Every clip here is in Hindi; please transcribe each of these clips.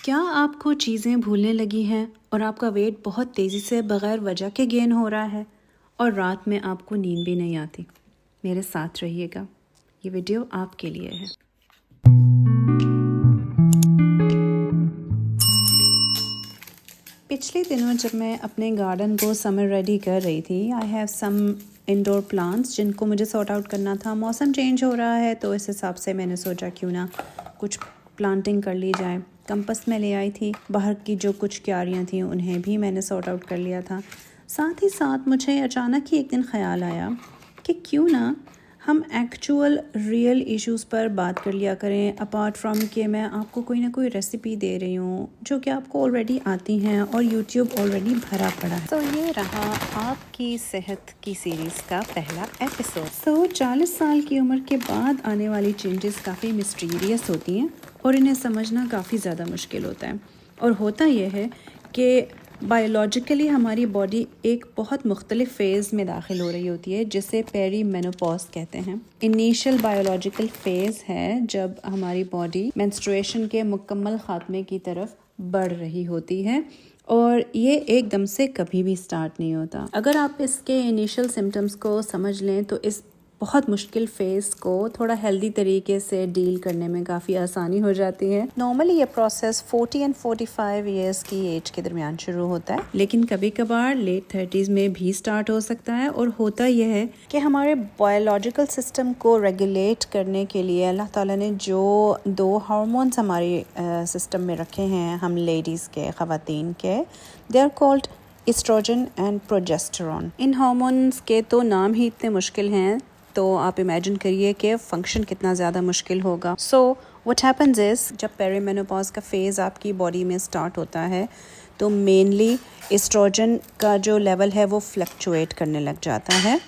क्या आपको चीज़ें भूलने लगी हैं और आपका वेट बहुत तेज़ी से बग़ैर वजह के गेन हो रहा है और रात में आपको नींद भी नहीं आती? मेरे साथ रहिएगा, ये वीडियो आपके लिए है। पिछले दिनों जब मैं अपने गार्डन को समर रेडी कर रही थी, I have some indoor plants जिनको मुझे सॉर्ट आउट करना था। मौसम चेंज हो रहा है तो इस हिसाब से मैंने सोचा क्यों ना कुछ प्लांटिंग कर ली जाए। कंपस में ले आई थी, बाहर की जो कुछ क्यारियाँ थी उन्हें भी मैंने सॉर्ट आउट कर लिया था। साथ ही साथ मुझे अचानक ही एक दिन ख्याल आया कि क्यों ना हम एक्चुअल रियल इश्यूज़ पर बात कर लिया करें, अपार्ट फ्रॉम कि मैं आपको कोई ना कोई रेसिपी दे रही हूँ जो कि आपको ऑलरेडी आती हैं और यूट्यूब ऑलरेडी भरा पड़ा है। तो ये रहा आपकी सेहत की सीरीज़ का पहला एपिसोड। तो 40 साल की उम्र के बाद आने वाली चेंजेस काफ़ी मिस्टीरियस होती हैं और इन्हें समझना काफ़ी ज़्यादा मुश्किल होता है। और होता यह है कि बायोलॉजिकली हमारी बॉडी एक बहुत मुख्तलिफ फ़ेज़ में दाखिल हो रही होती है जिसे पेरी मेनोपॉज कहते हैं। इनिशियल बायोलॉजिकल फ़ेज़ है जब हमारी बॉडी मेंस्ट्रुएशन के मुकम्मल ख़ात्मे की तरफ बढ़ रही होती है और ये एकदम से कभी भी स्टार्ट नहीं होता। अगर आप इसके इनिशियल सिम्टम्स को समझ लें तो इस बहुत मुश्किल फेज़ को थोड़ा हेल्दी तरीके से डील करने में काफ़ी आसानी हो जाती है। नॉर्मली ये प्रोसेस 40 एंड 45 ईयर्स की एज के दरमियान शुरू होता है, लेकिन कभी कभार लेट 30s में भी स्टार्ट हो सकता है। और होता यह है कि हमारे बायोलॉजिकल सिस्टम को रेगुलेट करने के लिए अल्लाह ताला ने जो दो हार्मोन्स हमारे सिस्टम में रखे हैं, हम लेडीज़ के, ख़वातीन के, they are called estrogen and progesterone. इन हार्मोन्स के तो नाम ही इतने मुश्किल हैं तो आप इमेजिन करिए कि फंक्शन कितना ज़्यादा मुश्किल होगा। सो व्हाट हैपन्स इज़ जब पेरीमेनोपॉज का फेज़ आपकी बॉडी में स्टार्ट होता है तो मेनली एस्ट्रोजन का जो लेवल है वो फ्लक्चुएट करने लग जाता है,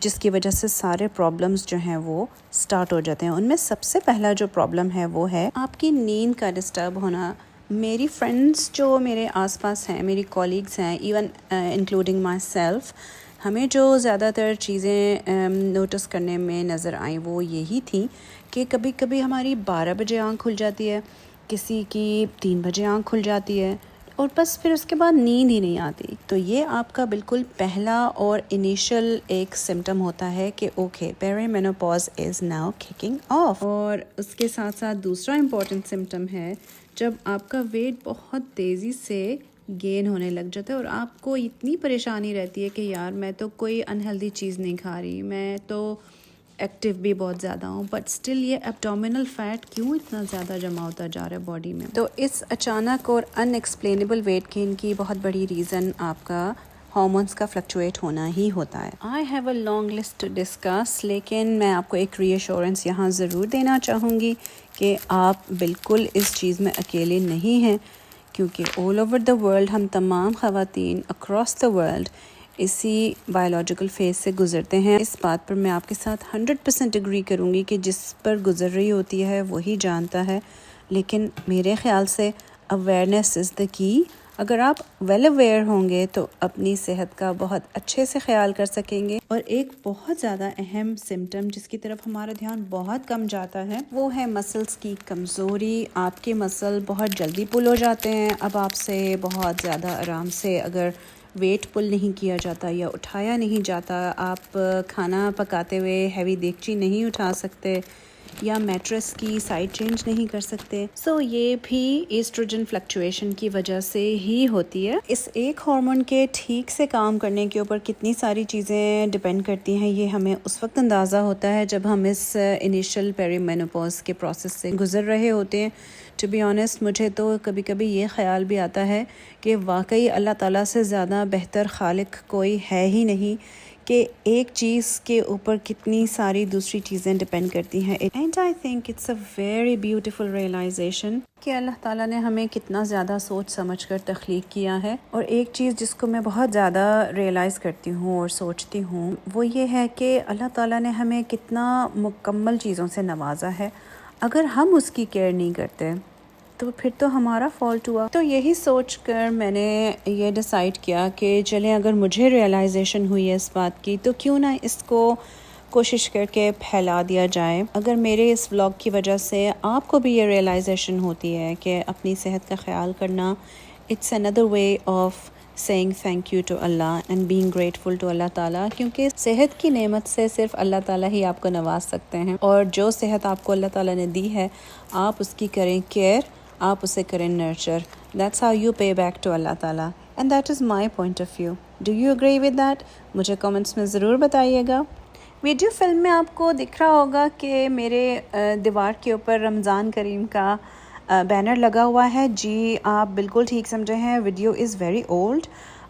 जिसकी वजह से सारे प्रॉब्लम्स जो हैं वो स्टार्ट हो जाते हैं। उनमें सबसे पहला जो प्रॉब्लम है वो है आपकी नींद का डिस्टर्ब होना। मेरी फ्रेंड्स जो मेरे आसपास हैं, मेरी कॉलीग्स हैं, इवन इंक्लूडिंग माई सेल्फ, हमें जो ज़्यादातर चीज़ें नोटिस करने में नज़र आई वो यही थी कि कभी कभी हमारी 12 बजे आँख खुल जाती है, किसी की 3 बजे आँख खुल जाती है और बस फिर उसके बाद नींद ही नहीं आती। तो ये आपका बिल्कुल पहला और इनिशियल एक सिम्टम होता है कि okay, perimenopause is now kicking off. और उसके साथ साथ दूसरा इम्पॉर्टेंट सिम्टम है जब आपका वेट बहुत तेज़ी से गेन होने लग जाता है और आपको इतनी परेशानी रहती है कि यार मैं तो कोई अनहेल्दी चीज़ नहीं खा रही, मैं तो एक्टिव भी बहुत ज़्यादा हूँ, बट स्टिल ये एब्डोमिनल फैट क्यों इतना ज़्यादा जमा होता जा रहा है बॉडी में। तो इस अचानक और अनएक्सप्लेनेबल वेट गेन की बहुत बड़ी रीज़न आपका हार्मोन्स का फ्लक्चुएट होना ही होता है। I have a long list to discuss, लेकिन मैं आपको एक रीअश्योरेंस यहाँ ज़रूर देना चाहूँगी कि आप बिल्कुल इस चीज़ में अकेले नहीं हैं, क्योंकि ऑल ओवर द वर्ल्ड हम तमाम ख़वातीन अक्रॉस द वर्ल्ड इसी बायोलॉजिकल फेज़ से गुज़रते हैं। इस बात पर मैं आपके साथ 100% एग्री करूँगी कि जिस पर गुज़र रही होती है वही जानता है, लेकिन मेरे ख़्याल से अवेयरनेस इज़ द की। अगर आप वेल अवेयर होंगे तो अपनी सेहत का बहुत अच्छे से ख्याल कर सकेंगे। और एक बहुत ज़्यादा अहम सिम्टम जिसकी तरफ हमारा ध्यान बहुत कम जाता है वो है मसल्स की कमज़ोरी। आपके मसल बहुत जल्दी पुल हो जाते हैं। अब आपसे बहुत ज़्यादा आराम से अगर वेट पुल नहीं किया जाता या उठाया नहीं जाता, आप खाना पकाते हुए हैवी देगची नहीं उठा सकते या मैट्रेस की साइड चेंज नहीं कर सकते। सो ये भी एस्ट्रोजन फ्लक्चुएशन की वजह से ही होती है। इस एक हार्मोन के ठीक से काम करने के ऊपर कितनी सारी चीज़ें डिपेंड करती हैं ये हमें उस वक्त अंदाज़ा होता है जब हम इस इनिशियल पेरीमेनोपॉज के प्रोसेस से गुजर रहे होते हैं। टू बी ऑनेस्ट, मुझे तो कभी कभी ये ख्याल भी आता है कि वाकई अल्लाह ताला से ज़्यादा बेहतर खालिक कोई है ही नहीं कि एक चीज़ के ऊपर कितनी सारी दूसरी चीज़ें डिपेंड करती हैं। And I think it's a very beautiful realisation कि अल्लाह ताला ने हमें कितना ज़्यादा सोच समझ कर तख्लीक किया है। और एक चीज़ जिसको मैं बहुत ज़्यादा रियलाइज़ करती हूँ और सोचती हूँ वो ये है कि अल्लाह ताला ने हमें कितना मुकम्मल चीज़ों से नवाजा है। अगर हम उसकी केयर नहीं करते तो फिर तो हमारा फॉल्ट हुआ। तो यही सोच कर मैंने ये डिसाइड किया कि चलें, अगर मुझे रियलाइजेशन हुई है इस बात की तो क्यों ना इसको कोशिश करके फैला दिया जाए। अगर मेरे इस व्लॉग की वजह से आपको भी ये रियलाइजेशन होती है कि अपनी सेहत का ख्याल करना it's another way of saying thank you to Allah and being grateful to अल्लाह ताला, क्योंकि सेहत की नेमत से सिर्फ अल्लाह ताला ही आपको नवाज सकते हैं। और जो सेहत आपको अल्लाह ताला ने दी है आप उसकी करें केयर, आप उसे करें nurture. That's how you pay back to अल्लाह ताला and that is my point of view. Do you agree with that? मुझे कमेंट्स में ज़रूर बताइएगा। वीडियो फिल्म में आपको दिख रहा होगा कि मेरे दीवार के ऊपर रमज़ान करीम का बैनर लगा हुआ है। जी आप बिल्कुल ठीक समझे हैं, video is very old.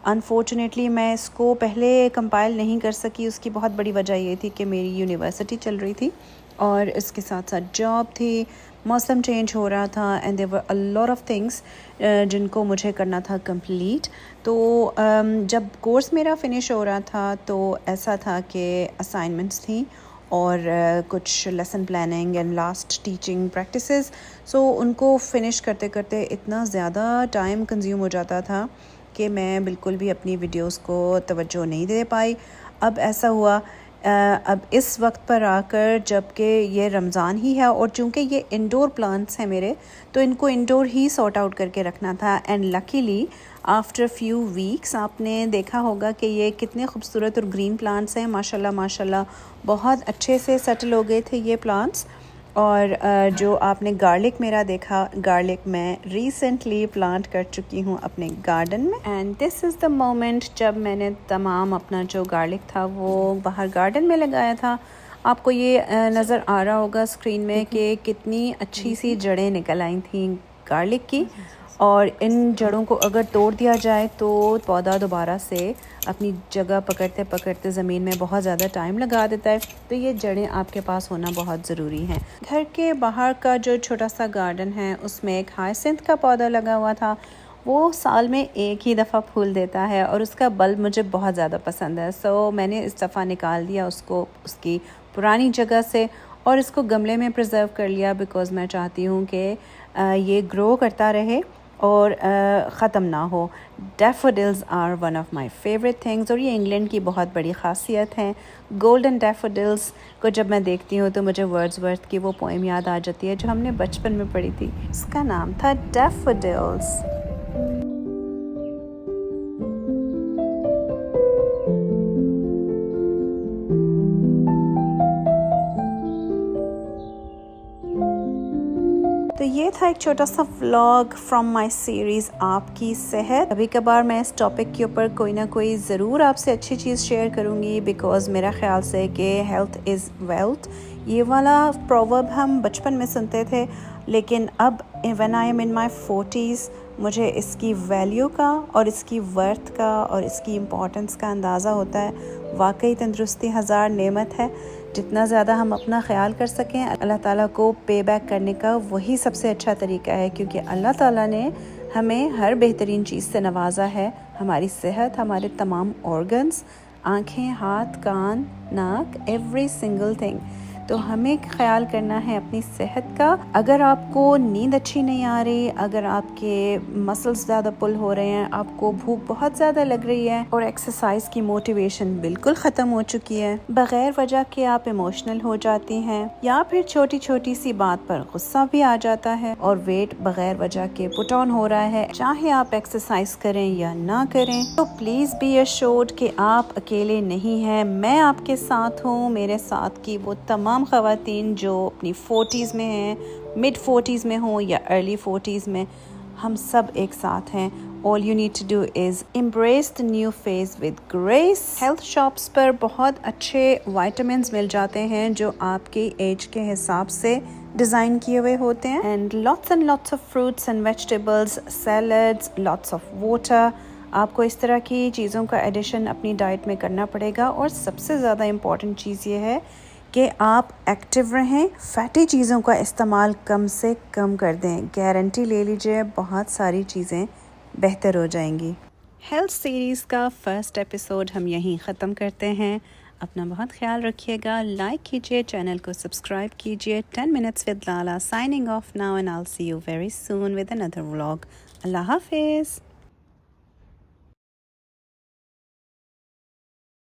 Unfortunately मैं इसको पहले कंपाइल नहीं कर सकी। उसकी बहुत बड़ी वजह ये थी कि मेरी यूनिवर्सिटी चल रही थी और इसके साथ साथ जॉब थी, मौसम चेंज हो रहा था and there were a lot of things जिनको मुझे करना था कंप्लीट। तो जब कोर्स मेरा फ़िनिश हो रहा था तो ऐसा था कि असाइनमेंट्स थी और कुछ lesson planning and last teaching practices, so उनको फ़िनिश करते करते इतना ज़्यादा टाइम कंज्यूम हो जाता था कि मैं बिल्कुल भी अपनी वीडियोस को तवज्जो नहीं दे पाई। अब ऐसा हुआ अब इस वक्त पर आकर, जबकि ये रमज़ान ही है और चूँकि ये इंडोर प्लांट्स हैं मेरे, तो इनको इंडोर ही सॉर्ट आउट करके रखना था। And luckily after few weeks आपने देखा होगा कि ये कितने खूबसूरत और ग्रीन प्लांट्स हैं। माशाल्लाह माशाल्लाह बहुत अच्छे से सेटल हो गए थे ये प्लांट्स। और जो आपने गार्लिक मेरा देखा, गार्लिक मैं रिसेंटली प्लांट कर चुकी हूँ अपने गार्डन में। And this is the moment जब मैंने तमाम अपना जो गार्लिक था वो बाहर गार्डन में लगाया था। आपको ये नज़र आ रहा होगा स्क्रीन में कि कितनी अच्छी सी जड़ें निकल आई थी गार्लिक की। और इन जड़ों को अगर तोड़ दिया जाए तो पौधा दोबारा से अपनी जगह पकड़ते पकड़ते ज़मीन में बहुत ज़्यादा टाइम लगा देता है। तो ये जड़ें आपके पास होना बहुत ज़रूरी हैं। घर के बाहर का जो छोटा सा गार्डन है उसमें एक हायसिंथ का पौधा लगा हुआ था। वो साल में एक ही दफ़ा फूल देता है और उसका बल्ब मुझे बहुत ज़्यादा पसंद है। सो मैंने इस दफ़ा निकाल दिया उसको उसकी पुरानी जगह से और इसको गमले में प्रिजर्व कर लिया, बिकॉज़ मैं चाहती हूँ कि ये ग्रो करता रहे और ख़त्म ना हो। Daffodils are one of my favourite things और ये इंग्लैंड की बहुत बड़ी ख़ासियत है। गोल्डन डैफोडिल्स को जब मैं देखती हूँ तो मुझे वर्ड्सवर्थ की वो पोएम याद आ जाती है जो हमने बचपन में पढ़ी थी। उसका नाम था डैफोडिल्स। तो ये था एक छोटा सा व्लॉग फ्रॉम माय सीरीज़ आपकी सेहत। कभी कभार मैं इस टॉपिक के ऊपर कोई ना कोई ज़रूर आपसे अच्छी चीज़ शेयर करूँगी, बिकॉज़ मेरा ख्याल से कि हेल्थ इज़ वेल्थ, ये वाला प्रोवर्ब हम बचपन में सुनते थे, लेकिन अब when I am in my 40s मुझे इसकी वैल्यू का और इसकी वर्थ का और इसकी इम्पोर्टेंस का अंदाज़ा होता है। वाकई तंदुरुस्ती हज़ार नेमत है। जितना ज़्यादा हम अपना ख्याल कर सकें अल्लाह ताला को पे बैक करने का वही सबसे अच्छा तरीका है, क्योंकि अल्लाह ताला ने हमें हर बेहतरीन चीज़ से नवाजा है। हमारी सेहत, हमारे तमाम ऑर्गन्स, आँखें, हाथ, कान, नाक, एवरी सिंगल थिंग। तो हमें ख्याल करना है अपनी सेहत का। अगर आपको नींद अच्छी नहीं आ रही, अगर आपके मसल्स ज़्यादा पुल हो रहे हैं, आपको भूख बहुत ज़्यादा लग रही है और एक्सरसाइज की मोटिवेशन बिल्कुल ख़त्म हो चुकी है, बग़ैर वजह के आप इमोशनल हो जाती हैं या फिर छोटी छोटी सी बात पर गुस्सा भी आ जाता है और वेट बग़ैर वजह के पुट ऑन हो रहा है, चाहे आप एक्सरसाइज करें या ना करें, तो प्लीज़ बी एश्योर्ड कि आप अकेले नहीं हैं। मैं आपके साथ हूँ। मेरे साथ की वो तमाम ख़वातीन जो अपनी 40s में हैं, मिड 40s में हों या अर्ली 40s में, हम सब एक साथ हैं। All you need to do is embrace the new phase with grace. Health shops पर बहुत अच्छे विटामिन्स मिल जाते हैं जो आपकी एज के हिसाब से डिज़ाइन किए हुए होते हैं। And lots of fruits and vegetables, salads, lots of water. आपको इस तरह की चीज़ों का एडिशन अपनी डाइट में करना पड़ेगा। और सबसे ज़्यादा इम्पॉर्टेंट चीज़ ये है कि आप एक्टिव रहें, फैटी चीज़ों का इस्तेमाल कम से कम कर दें। गारंटी ले लीजिए बहुत सारी चीज़ें बेहतर हो जाएंगी। हेल्थ सीरीज़ का फर्स्ट एपिसोड हम यहीं ख़त्म करते हैं। अपना बहुत ख्याल रखिएगा, लाइक कीजिए, चैनल को सब्सक्राइब कीजिए। 10 minutes with Lala signing off now and I'll see you very soon with another vlog. अल्लाह हाफिज़।